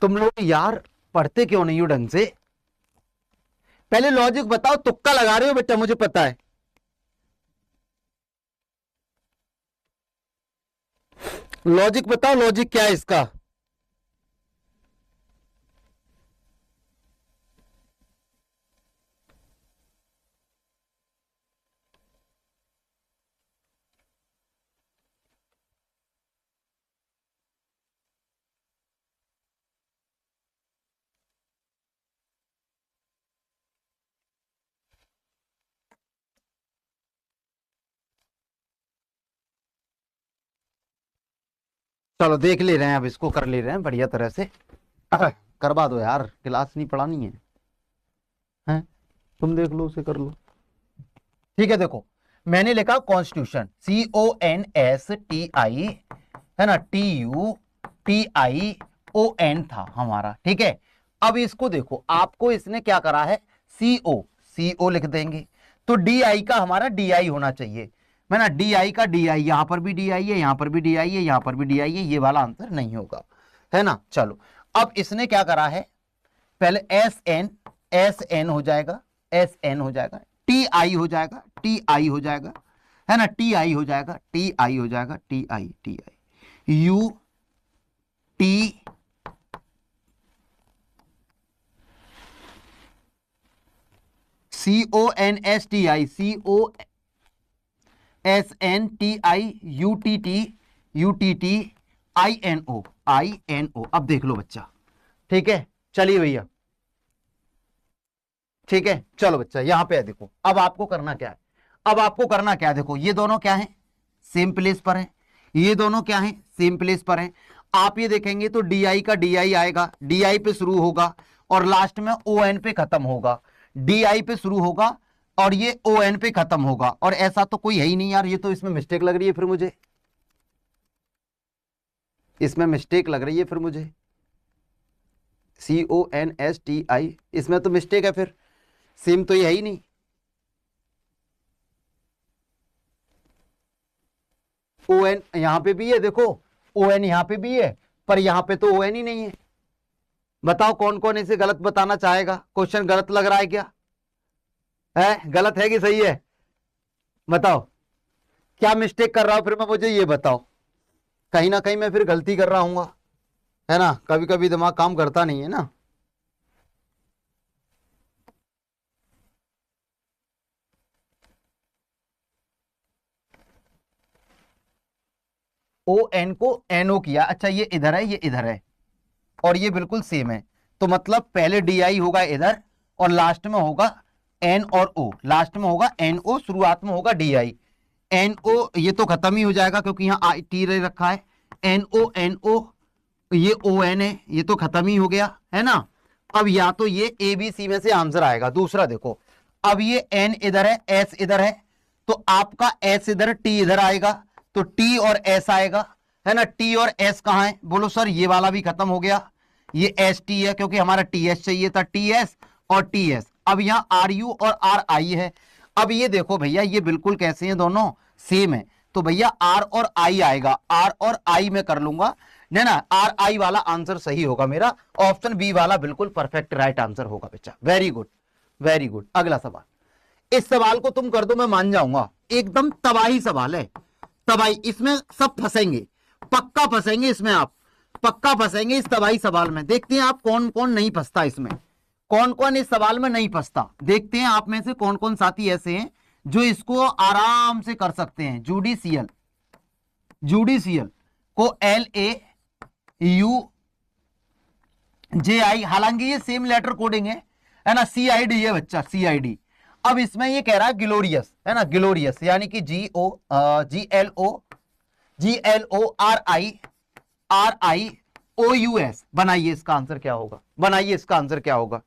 तुम लोग यार पढ़ते क्यों नहीं हो ढंग से, पहले लॉजिक बताओ, तुक्का लगा रहे हो बेटा मुझे पता है। लॉजिक बताओ, लॉजिक क्या है इसका। चलो देख ले रहे हैं, अब इसको कर ले रहे हैं बढ़िया तरह से। करवा दो यार, क्लास नहीं पढ़ानी है, हैं? तुम देख लो, उसे कर लो। ठीक है, देखो मैंने लिखा कॉन्स्टिट्यूशन, CONSTI, है ना, TUTION था हमारा। ठीक है, अब इसको देखो, आपको इसने क्या करा है, CO लिख देंगे, तो DI का हमारा DI होना चाहिए, है ना, DI का DI, यहां पर भी DI है, यहां पर भी DI है, यहां पर भी DI है, ये वाला आंसर नहीं होगा, है ना। चलो अब इसने क्या करा है, पहले SN हो जाएगा, SN हो जाएगा, TI हो जाएगा, TI हो जाएगा, है ना, TI हो जाएगा, TI हो जाएगा, TI U T CONSTI, CONSNTI UTTINO। अब देख लो बच्चा, ठीक है, चलिए भैया, ठीक है, चलो बच्चा यहां पे है, देखो अब आपको करना क्या है, अब आपको करना क्या है, देखो ये दोनों क्या है, सेम प्लेस पर है, ये दोनों क्या है, सेम प्लेस पर है। आप ये देखेंगे तो DI का DI आएगा, DI पे शुरू होगा और लास्ट में ON पे खत्म होगा, DI पे शुरू होगा और ये ON पे खत्म होगा, और ऐसा तो कोई है ही नहीं यार, ये तो इसमें मिस्टेक लग रही है, फिर मुझे इसमें मिस्टेक लग रही है, फिर मुझे CONSTI, इसमें तो मिस्टेक है, फिर सेम तो ये है ही नहीं। ON यहां पे भी है, देखो ON यहां पे भी है, पर यहां पे तो ON ही नहीं है। बताओ कौन कौन इसे गलत बताना चाहेगा, क्वेश्चन गलत लग रहा है क्या, है गलत है कि सही है, बताओ क्या मिस्टेक कर रहा हूं फिर मैं, मुझे ये बताओ, कहीं ना कहीं मैं फिर गलती कर रहा हूँ, है ना, कभी कभी दिमाग काम करता नहीं है ना। ON को NO किया, अच्छा ये इधर है, ये इधर है, और ये बिल्कुल सेम है, तो मतलब पहले DI होगा इधर और लास्ट में होगा N और O, लास्ट में होगा NO, शुरुआत में होगा DI। NO ये तो खत्म ही हो जाएगा क्योंकि यहाँ T रखा है, NO ये ON है, ये तो खत्म ही हो गया, है ना। अब या तो ये ABC में से आंसर आएगा। दूसरा देखो, अब ये N इधर है, S इधर है, तो आपका S इधर, T इधर आएगा, तो T और S आएगा, है ना। T और S कहां है, बोलो सर, ये वाला भी खत्म हो गया, ये ST है क्योंकि हमारा TS चाहिए था, TS और TS। अब यहाँ RU और RI है। अब ये देखो भैया, ये बिल्कुल कैसे हैं, दोनों सेम है, तो भैया R और I आएगा, R और I में कर लूंगा, है ना। RI वाला आंसर सही होगा मेरा, ऑप्शन बी वाला बिल्कुल परफेक्ट राइट आंसर होगा बच्चा। Very good, very good. अगला सवाल, इस सवाल को तुम कर दो मैं मान जाऊंगा, एकदम तबाही सवाल है, तबाही, इसमें सब फंसेंगे, पक्का फंसेंगे इसमें, आप पक्का फंसेंगे इस तबाही सवाल में। देखते हैं आप कौन कौन नहीं फंसता इसमें, कौन कौन इस सवाल में नहीं फंसता, देखते हैं आप में से कौन कौन साथी ऐसे हैं जो इसको आराम से कर सकते हैं। जुडिशियल, जुडिशियल को LAUJI, हालांकि ये सेम लेटर कोडिंग है ना, CID है बच्चा, CID। अब इसमें ये कह रहा है ग्लोरियस, है ना, ग्लोरियस यानी कि GLORIOUS। बनाइए इसका आंसर क्या होगा, बनाइए इसका आंसर क्या होगा,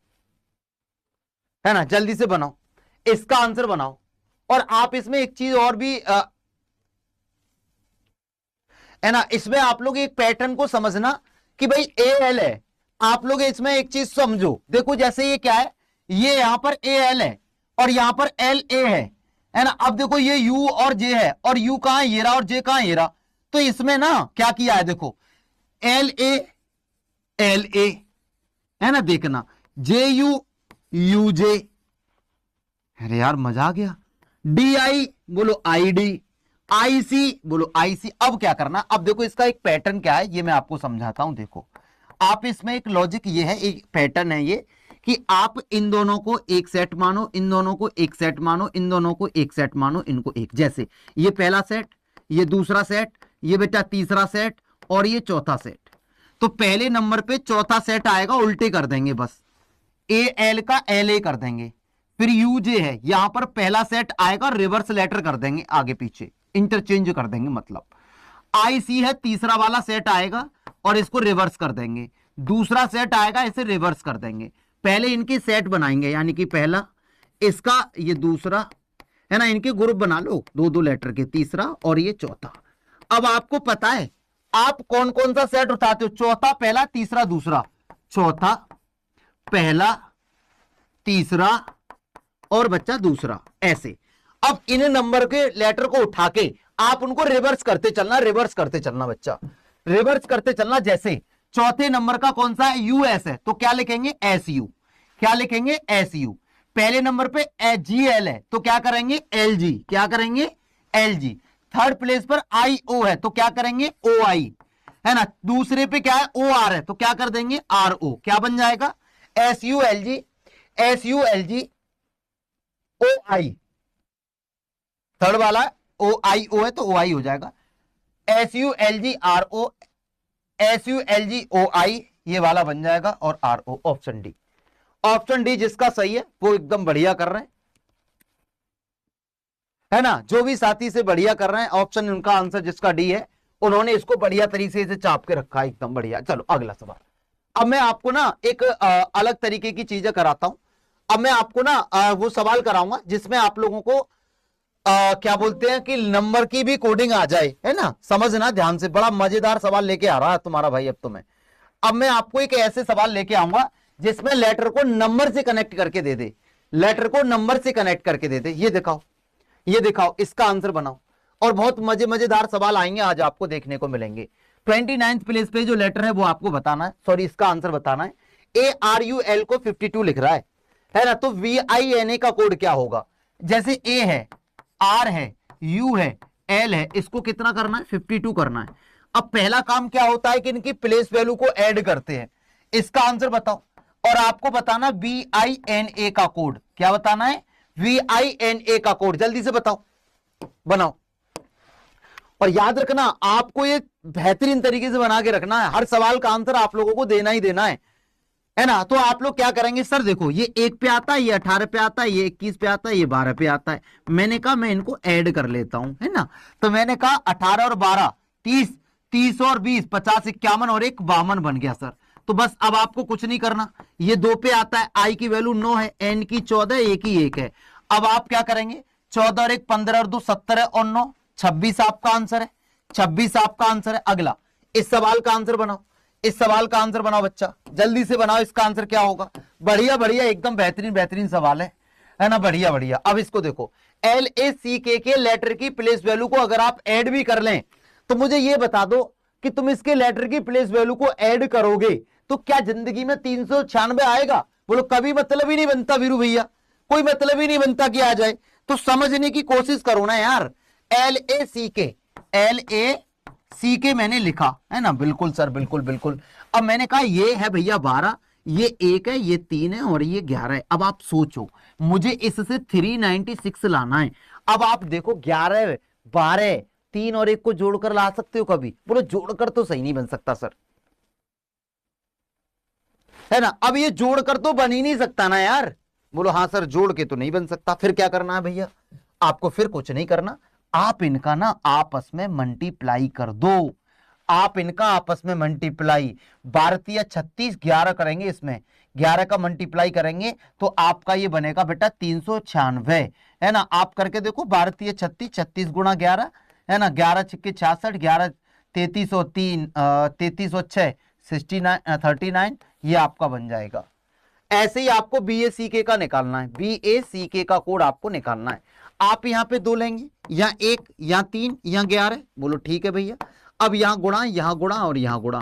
है ना, जल्दी से बनाओ, इसका आंसर बनाओ। और आप इसमें एक चीज और भी है ना, इसमें आप लोग एक पैटर्न को समझना कि भाई AL है, आप लोग इसमें एक चीज समझो, देखो जैसे ये क्या है, ये यहां पर AL है और यहां पर LA है ना। अब देखो ये U और J है, और U कहां है, ये रहा, और J कहां है, ये रहा। तो इसमें ना क्या किया है, देखो LA है ना, देखना JU UJ, अरे यार मजा आ गया, DI बोलो ID, IC बोलो IC। अब क्या करना, अब देखो इसका एक पैटर्न क्या है, ये मैं आपको समझाता हूं। देखो आप इसमें एक लॉजिक ये है, एक पैटर्न है ये, कि आप इन दोनों को एक सेट मानो, इन दोनों को एक सेट मानो, इन दोनों को एक सेट मानो, इनको एक, जैसे ये पहला सेट, ये दूसरा सेट, ये बेटा तीसरा सेट और ये चौथा सेट। तो पहले नंबर पे चौथा सेट आएगा, उल्टे कर देंगे बस, AL का LA कर देंगे। फिर UJ है, यहां पर पहला सेट आएगा, रिवर्स लेटर कर देंगे, आगे पीछे इंटरचेंज कर देंगे मतलब। IC है, तीसरा वाला सेट आएगा और इसको रिवर्स कर देंगे, दूसरा सेट आएगा इसे रिवर्स कर देंगे। पहले इनकी सेट बनाएंगे, यानी कि पहला इसका, ये दूसरा है ना, इनके ग्रुप बना लो दो दो लेटर के, तीसरा और ये चौथा। अब आपको पता है आप कौन कौन सा सेट उठाते हो, चौथा पहला तीसरा दूसरा, चौथा पहला तीसरा और बच्चा दूसरा, ऐसे। अब इन नंबर के लेटर को उठा के आप उनको रिवर्स करते चलना, रिवर्स करते चलना बच्चा, रिवर्स करते चलना। जैसे चौथे नंबर का कौन सा है, यूएस है, तो क्या लिखेंगे SU, क्या लिखेंगे SU। पहले नंबर पे GL है तो क्या करेंगे LG, क्या करेंगे LG। थर्ड प्लेस पर IO है तो क्या करेंगे OI, है ना। दूसरे पे क्या है OR है तो क्या कर देंगे RO, क्या बन जाएगा SU LG, SU LG OI। Third वाला OIO है तो OI हो जाएगा, SU LG RO, SU LG OI, ये वाला बन जाएगा और RO। Option D, option D जिसका सही है वो एकदम बढ़िया कर रहे हैं, है ना। जो भी साथी से बढ़िया कर रहे हैं, ऑप्शन उनका आंसर जिसका डी है, उन्होंने इसको बढ़िया तरीके से चाप के रखा है, एकदम बढ़िया। चलो अगला सवाल। अब मैं आपको ना एक अलग तरीके की चीजें कराता हूं। अब मैं आपको ना वो सवाल कराऊंगा जिसमें आप लोगों को क्या बोलते हैं कि नंबर की भी कोडिंग आ जाए, है ना। समझना ध्यान से, बड़ा मजेदार सवाल लेके आ रहा है तुम्हारा भाई अब तुम्हें। अब मैं आपको एक ऐसे सवाल लेके आऊंगा जिसमें लेटर को नंबर से कनेक्ट करके दे दे, लेटर को नंबर से कनेक्ट करके दे दे। ये दिखाओ, ये दिखाओ, इसका आंसर बनाओ। और बहुत मजेदार सवाल आएंगे आज आपको देखने को मिलेंगे। 29th प्लेस पे जो लेटर है वो आपको बताना है, सॉरी इसका आंसर बताना है। ARUL को 52 लिख रहा है ना, तो VINA का कोड क्या होगा। जैसे A है, R है, U है, L है, इसको कितना करना है 52 करना है। अब पहला काम क्या होता है कि इनकी प्लेस वैल्यू को ऐड करते हैं। इसका आंसर बताओ, और आपको बताना VINA का कोड, क्या बताना है VINA का कोड, जल्दी से बताओ, बनाओ। और याद रखना आपको ये बेहतरीन तरीके से बना के रखना है, हर सवाल का आंसर आप लोगों को देना ही देना है ना। तो आप लोग क्या करेंगे, सर देखो ये 1 पे आता है, ये 18 पे आता है, ये 21 पे आता है, ये 12 पे आता है। मैंने कहा मैं इनको ऐड कर लेता हूं, है ना। तो मैंने कहा 18 और 12 30, 30 और 20 50 51 और 1 52 बन गया सर। तो बस अब आपको कुछ नहीं करना, ये 2 पे आता है, आई की वैल्यू 9 है, एन की 14, ए की 1 है। अब आप क्या करेंगे, 14 और 1 15 और 2 17 है और 9 26 आपका आंसर है, 26 आपका आंसर है। अगला इस सवाल का आंसर बनाओ, इस सवाल का आंसर बनाओ बच्चा, जल्दी से बनाओ। इसका आंसर क्या होगा, बढ़िया बढ़िया एकदम बेहतरीन बेहतरीन सवाल है ना, बढ़िया बढ़िया। अब इसको देखो, LACK के लेटर की प्लेस वैल्यू को अगर आप ऐड भी कर लें तो मुझे ये बता दो कि तुम इसके लेटर की प्लेस वैल्यू को ऐड करोगे तो क्या जिंदगी में 396 आएगा। बोलो कभी मतलब ही नहीं बनता वीरू भैया, कोई मतलब ही नहीं बनता कि आ जाए। तो समझने की कोशिश करो ना यार। LACK, LACK मैंने लिखा है ना, बिल्कुल सर बिल्कुल बिल्कुल। अब मैंने कहा ये है भैया 12, ये 1 है, ये 3 है और ये 11 है। अब आप सोचो मुझे इससे 396 लाना है। अब आप देखो 11 12 3 और 1 को जोड़कर ला सकते हो कभी, बोलो जोड़कर तो सही नहीं बन सकता सर, है ना। अब ये जोड़कर तो बन ही नहीं सकता ना यार, बोलो हाँ सर जोड़ के तो नहीं बन सकता। फिर क्या करना है भैया, आपको फिर कुछ नहीं करना, आप इनका ना आपस में मल्टीप्लाई कर दो। आप इनका आपस में मल्टीप्लाई, 12 36 11 करेंगे, इसमें 11 का मल्टीप्लाई करेंगे तो आपका ये बनेगा बेटा 396, है ना। आप करके देखो, 12 36 36 गुणा 11, है ना, 11 छिक्के 66, 11 3303 3306 69 39, ये आपका बन जाएगा। ऐसे ही आपको BACK का निकालना है, BACK का कोड आपको निकालना है। आप यहां पे 2 लेंगे, या 1 या 3 या 11, बोलो ठीक है भैया। अब यहां गुणा और यहां गुणा,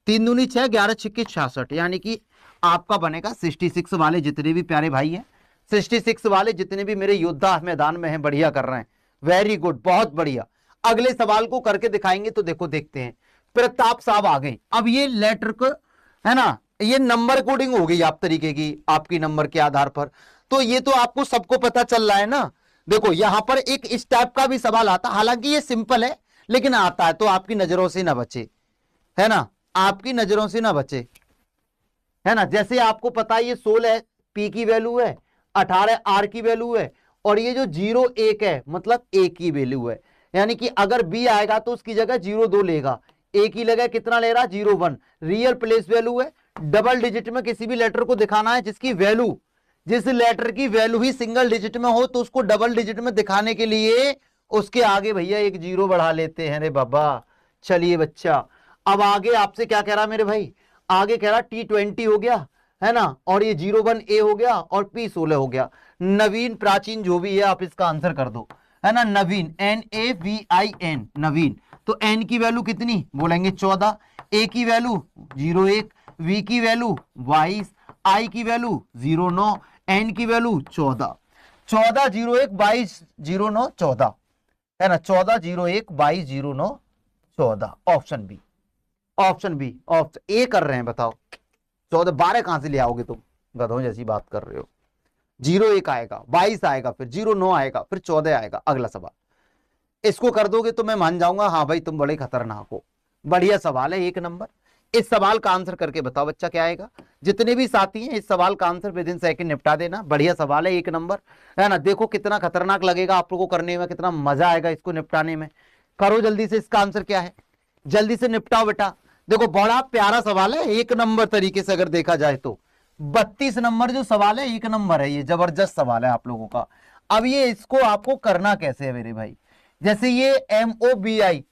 3 दूनी 6, 11 छिक्के 66, यानी कि आपका बनेगा 66 वाले जितने भी प्यारे भाई हैं, 66 वाले जितने भी मेरे योद्धा मैदान में हैं, बढ़िया कर रहे हैं, वेरी गुड, बहुत बढ़िया। अगले सवाल को करके दिखाएंगे तो देखो, देखते हैं। प्रताप साहब आ गए। अब ये लेटर को, है ना, ये नंबर कोडिंग हो गई आप तरीके की, आपकी नंबर के आधार पर। तो ये तो आपको सबको पता चल रहा है ना। देखो यहां पर एक इस टाइप का भी सवाल आता, हालांकि ये सिंपल है लेकिन आता है, तो आपकी नजरों से ना बचे, है ना, आपकी नजरों से ना बचे, है ना। जैसे आपको पता है ये 16 P की वैल्यू है, 18 R की वैल्यू है, और ये जो 0 1 है मतलब A की वैल्यू है। यानी कि अगर बी आएगा तो उसकी जगह 0 2 लेगा, ए की जगह कितना ले रहा 0 1। रियल प्लेस वैल्यू है, डबल डिजिट में किसी भी लेटर को दिखाना है जिसकी वैल्यू, जिस लेटर की वैल्यू ही सिंगल डिजिट में हो तो उसको डबल डिजिट में दिखाने के लिए उसके आगे भैया एक 0 बढ़ा लेते हैं रे बाबा। चलिए बच्चा, अब आगे आपसे क्या कह रहा मेरे भाई, आगे कह रहा T20 हो गया है ना, और ये 01 ए हो गया और P16 हो गया। नवीन प्राचीन जो भी है आप इसका आंसर कर दो, है ना। नवीन NAVIN, नवीन। तो N की वैल्यू कितनी बोलेंगे 14, A की वैल्यू 01, V की वैल्यू 22, I की वैल्यू 09, N की वैल्यू 14। 14 01 22 09 14 है ना, 14 01 22 09 14। Option B, option B, option A कर रहे हैं। बताओ 14 12 कहां से ले आओगे तुम, गधों जैसी बात कर रहे हो। 01 आएगा, 22 आएगा, फिर 09 आएगा, फिर 14 आएगा। अगला सवाल इसको कर दोगे तो मैं मान जाऊंगा हाँ भाई तुम बड़े खतरनाक हो। बढ़िया सवाल है, 1 नंबर। इस सवाल का आंसर करके बताओ बच्चा क्या आएगा। जितने भी साथी हैं इस सवाल का आंसर विद इन सेकंड निपटा देना। बढ़िया सवाल है, 1 नंबर, है ना। देखो कितना खतरनाक लगेगा आप लोगों को करने में, कितना मजा आएगा इसको निपटाने में। करो जल्दी से, इसका आंसर क्या है, जल्दी से निपटाओ बेटा। देखो बड़ा प्यारा सवाल है, 1 नंबर तरीके से अगर देखा जाए तो। 32 नंबर जो सवाल है 1 नंबर है, ये जबरदस्त सवाल है आप लोगों का। अब ये इसको आपको करना कैसे है मेरे भाई, जैसे ये MOBI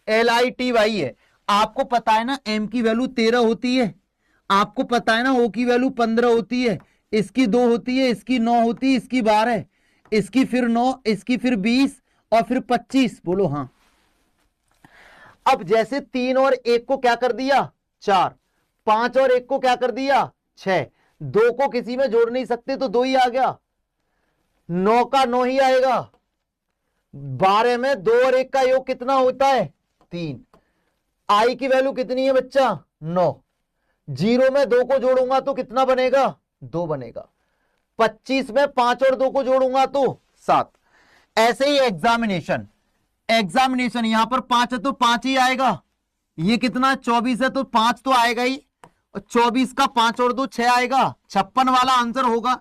है, आपको पता है ना M की वैल्यू 13 होती है, आपको पता है ना O की वैल्यू 15 होती है, इसकी 2 होती है, इसकी 9 होती है, इसकी 12, इसकी फिर 9, इसकी फिर 20 और फिर 25। बोलो हाँ। अब जैसे 3 और 1 को क्या कर दिया 4, 5 और 1 को क्या कर दिया 6, 2 को किसी में जोड़ नहीं सकते तो 2 ही आ गया, 9 का 9 ही आएगा। 12 में 2 और 1 का योग कितना होता है 3। आई की वैल्यू कितनी है बच्चा 9, 0 में 2 को जोड़ूंगा तो कितना बनेगा 2 बनेगा। 25 में 5 और 2 को जोड़ूंगा तो 7। ऐसे ही एग्जामिनेशन यहां पर 5 है तो 5 ही आएगा, ये कितना 24 है तो 5 तो आएगा ही, और 24 का 5 और 2 6 आएगा। 56 वाला आंसर होगा,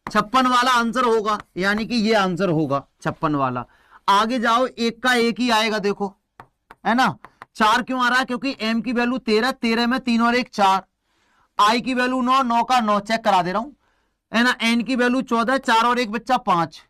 56 वाला आंसर होगा, यानी कि ये आंसर होगा 56 वाला। आगे जाओ 1 का 1 ही आएगा, देखो है ना। 4 क्यों आ रहा है, क्योंकि M की वैल्यू 13, 13 में 3 और 1 4, I की वैल्यू 9, 9 का 9 चेक करा दे रहा हूं, है ना। N की वैल्यू 14, 4 और 1 बच्चा 5,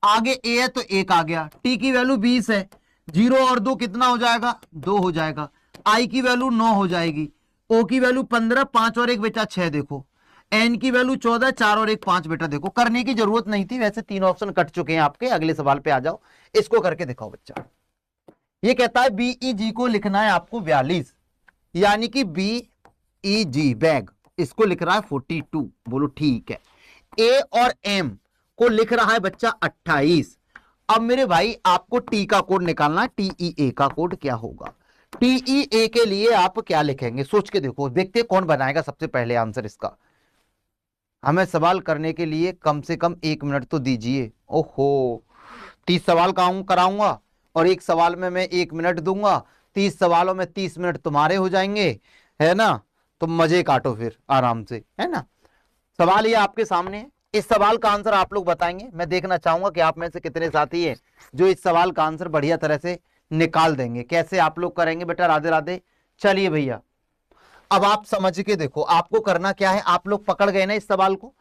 आगे A है तो 1 आ गया। T की वैल्यू 20 है, 0 और 2 कितना हो जाएगा 2 हो जाएगा। I की वैल्यू 9 हो जाएगी, O की वैल्यू 15, 5 और 1 बेटा 6, देखो। N की वैल्यू 14, 4 और 1 5 बेटा, देखो करने की जरूरत नहीं थी, वैसे 3 ऑप्शन कट चुके हैं आपके। अगले सवाल पे आ जाओ, इसको करके दिखाओ बच्चा। ये कहता है BEG को लिखना है आपको 42, यानी कि BEG बैग, इसको लिख रहा है 42। बोलो ठीक है। A और M को लिख रहा है बच्चा 28। अब मेरे भाई आपको T का कोड निकालना है, TEA का कोड क्या होगा। TEA के लिए आप क्या लिखेंगे सोच के देखो, देखते कौन बनाएगा सबसे पहले आंसर इसका। हमें सवाल करने के लिए कम से कम 1 मिनट तो दीजिए। ओहो 30 सवाल कराऊंगा और एक सवाल में मैं 1 मिनट दूंगा, 30 सवालों में 30 मिनट तुम्हारे हो जाएंगे, है ना। तुम मजे काटो फिर आराम से, है ना। सवाल ये आपके सामने है, इस सवाल का आंसर आप लोग बताएंगे। मैं देखना चाहूंगा कि आप में से कितने साथी हैं जो इस सवाल का आंसर बढ़िया तरह से निकाल देंगे। कैसे आप लोग करेंगे बेटा, राधे राधे। चलिए भैया अब आप समझ के देखो आपको करना क्या है। आप लोग पकड़ गए ना इस सवाल को,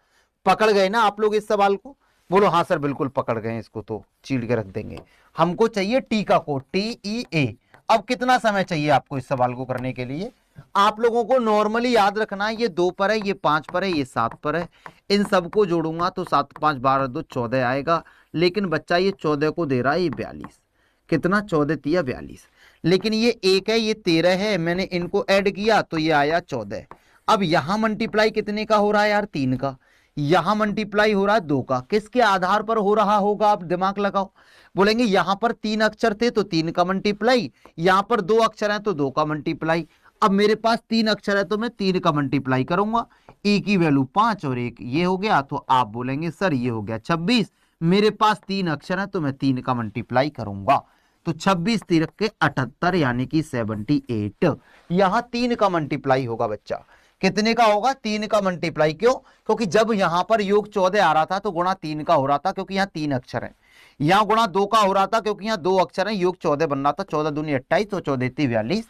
पकड़ गए ना आप लोग इस सवाल को, बोलो हाँ सर बिल्कुल पकड़ गए, इसको तो चीड़ के रख देंगे। हमको चाहिए टी का कोड, TEA। अब कितना समय चाहिए आपको इस सवाल को करने के लिए, आप लोगों को नॉर्मली याद रखना है, ये 2 पर है, ये 5 पर है, ये 7 पर है। इन सबको जोड़ूंगा तो 7 5 12 2 14 आएगा, लेकिन बच्चा ये 14 को दे रहा है ये 42, कितना 14 तिया 42, लेकिन ये 1 है ये 13 है, मैंने इनको ऐड किया तो ये आया 14। अब यहां मल्टीप्लाई कितने का हो रहा है यार 3 का, यहां मल्टीप्लाई हो रहा है 2 का। किसके आधार पर हो रहा होगा आप दिमाग लगाओ। बोलेंगे यहां पर 3 अक्षर थे तो 3 का मल्टीप्लाई, यहां पर 2 अक्षर है तो 2 का मल्टीप्लाई। अब मेरे पास 3 अक्षर है तो मैं 3 का मल्टीप्लाई करूंगा। E की वैल्यू 5 और 1 ये हो गया, तो आप बोलेंगे सर ये हो गया 26। मेरे पास 3 अक्षर है तो मैं 3 का मल्टीप्लाई करूंगा, तो 26 3 के 78 यानी कि 78। यहां 3 का मल्टीप्लाई होगा बच्चा, कितने का होगा 3 का मल्टीप्लाई। क्यों, क्योंकि जब यहां पर योग 14 आ रहा था तो गुणा 3 का हो रहा था, क्योंकि यहां 3 अक्षर है। यहां गुणा 2 का हो रहा था क्योंकि यहां 2 अक्षर है, योग 14 बन रहा था, 14 दूनी 28 तो 14 42।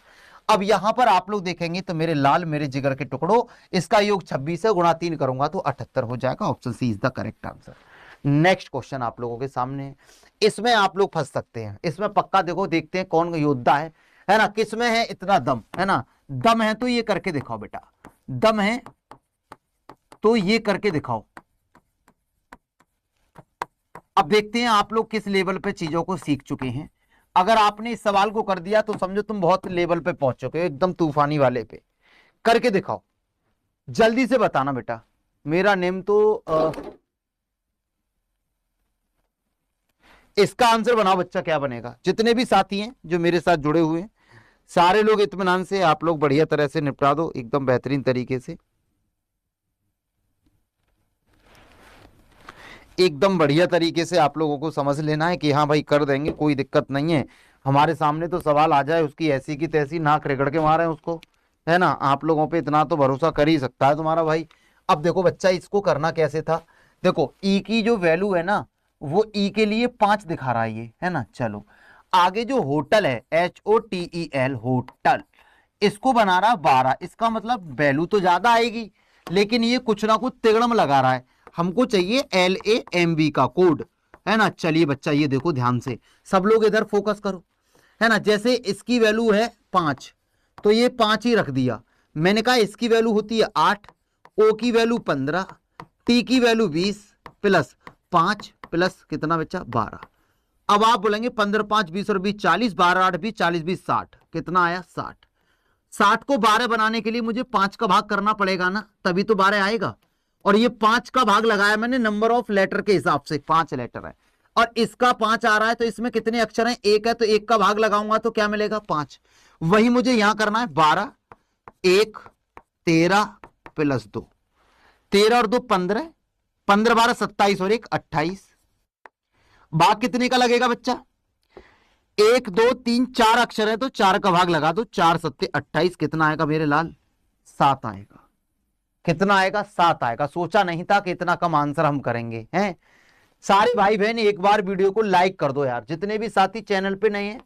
अब यहां पर आप लोग देखेंगे तो मेरे लाल मेरे जिगर के टुकड़ों, इसका योग 26 है, गुणा 3 करूंगा तो 78 हो जाएगा। Option C is the correct answer. Next question आप लोगों के सामने, इसमें आप लोग फंस सकते हैं, इसमें पक्का देखो, देखते हैं कौन योद्धा है ना, किसमें है इतना दम, है ना, दम है तो ये करके दिखाओ बेटा, दम है तो ये करके दिखाओ। अब देखते हैं आप लोग किस लेवल पे चीजों को सीख चुके हैं। अगर आपने इस सवाल को कर दिया तो समझो तुम बहुत लेवल पे पहुंच चुके हो, एकदम तूफानी वाले पे। करके दिखाओ, जल्दी से बताना बेटा। मेरा नेम तो इसका आंसर बनाओ बच्चा, क्या बनेगा। जितने भी साथी हैं जो मेरे साथ जुड़े हुए हैं, सारे लोग इत्मीनान से आप लोग बढ़िया तरह से निपटा दो, एकदम बेहतरीन तरीके से, एकदम बढ़िया तरीके से आप लोगों को समझ लेना है कि हाँ भाई कर देंगे, कोई दिक्कत नहीं है। हमारे सामने तो सवाल आ जाए, उसकी ऐसी की तैसी नाक रगड़ के मारे उसको, है ना। आप लोगों पे इतना तो भरोसा कर ही सकता है तुम्हारा भाई। अब देखो बच्चा, इसको करना कैसे था, देखो ई की जो वैल्यू है ना, वो ई के लिए 5 दिखा रहा है ये, है ना। चलो आगे जो होटल है, HOTEL होटल, इसको बना रहा 12, इसका मतलब वैल्यू तो ज्यादा आएगी, लेकिन ये कुछ ना कुछ तिगड़म लगा रहा है। हमको चाहिए LAMB का कोड, है ना। चलिए बच्चा ये देखो ध्यान से, सब लोग इधर फोकस करो, है ना। जैसे इसकी वैल्यू है 5, तो ये 5 ही रख दिया। मैंने कहा इसकी वैल्यू होती है 8, O की वैल्यू 15, T की वैल्यू 20 प्लस 5 प्लस कितना बच्चा 12। अब आप बोलेंगे 15 5 20 और 20 40, 12 8 20 40 20 60, कितना आया 60। 60 को 12 बनाने के लिए मुझे 5 का भाग करना पड़ेगा ना, तभी तो 12 आएगा। और ये 5 का भाग लगाया मैंने नंबर ऑफ लेटर के हिसाब से, 5 लेटर है और इसका 5 आ रहा है, तो इसमें कितने अक्षर हैं, 1 है, तो 1 का भाग लगाऊंगा तो क्या मिलेगा 5। वही मुझे यहां करना है 12, 1 13 प्लस 2, 13 और 2 15, 15 12 27 और 1 28। भाग कितने का लगेगा बच्चा, 1 2 3 4 अक्षर है तो 4 का भाग लगा दो, 4 7 28, कितना आएगा मेरे लाल 7 आएगा। कितना आएगा 7 आएगा। सोचा नहीं था कि इतना कम आंसर हम करेंगे, हैं। सारे भाई बहन एक बार वीडियो को लाइक कर दो यार, जितने भी साथी चैनल पे नए हैं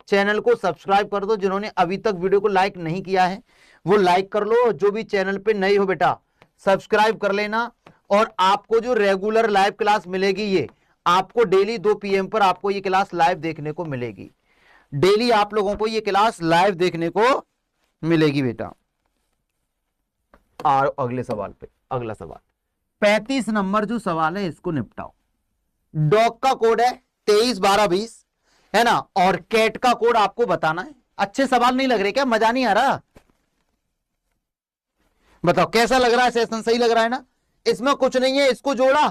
चैनल को सब्सक्राइब कर दो, जिन्होंने अभी तक वीडियो को लाइक नहीं किया है वो लाइक कर लो। जो भी चैनल पे नए हो बेटा सब्सक्राइब कर लेना। और आपको जो रेगुलर लाइव क्लास मिलेगी, ये आपको डेली 2 PM पर आपको ये क्लास लाइव देखने को मिलेगी, डेली आप लोगों को ये क्लास लाइव देखने को मिलेगी बेटा। और अगले सवाल पे, अगला सवाल 35 नंबर जो सवाल है इसको निपटाओ। डॉग का कोड है 23 12 20, है ना, और कैट का कोड आपको बताना है। अच्छे सवाल नहीं लग रहे क्या, मजा नहीं आ रहा, बताओ कैसा लग रहा है सेशन, सही लग रहा है ना। इसमें कुछ नहीं है, इसको जोड़ा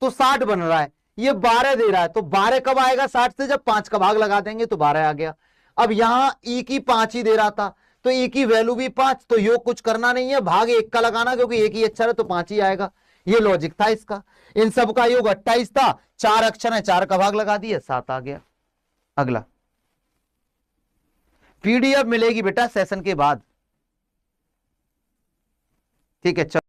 तो 60 बन रहा है, ये 12 दे रहा है, तो 12 कब आएगा 60 से, जब 5 का भाग लगा देंगे तो 12 आ गया। अब यहां ई की 5 ही दे रहा था, तो ई की वैल्यू भी 5, तो योग कुछ करना नहीं है, भाग 1 का लगाना, क्योंकि एक ही अक्षर है तो 5 ही आएगा। ये लॉजिक था इसका। इन सब का योग 28 था, 4 अक्षर है, 4 का भाग लगा दिया, 7 आ गया। अगला PDF मिलेगी बेटा सेशन के बाद, ठीक है।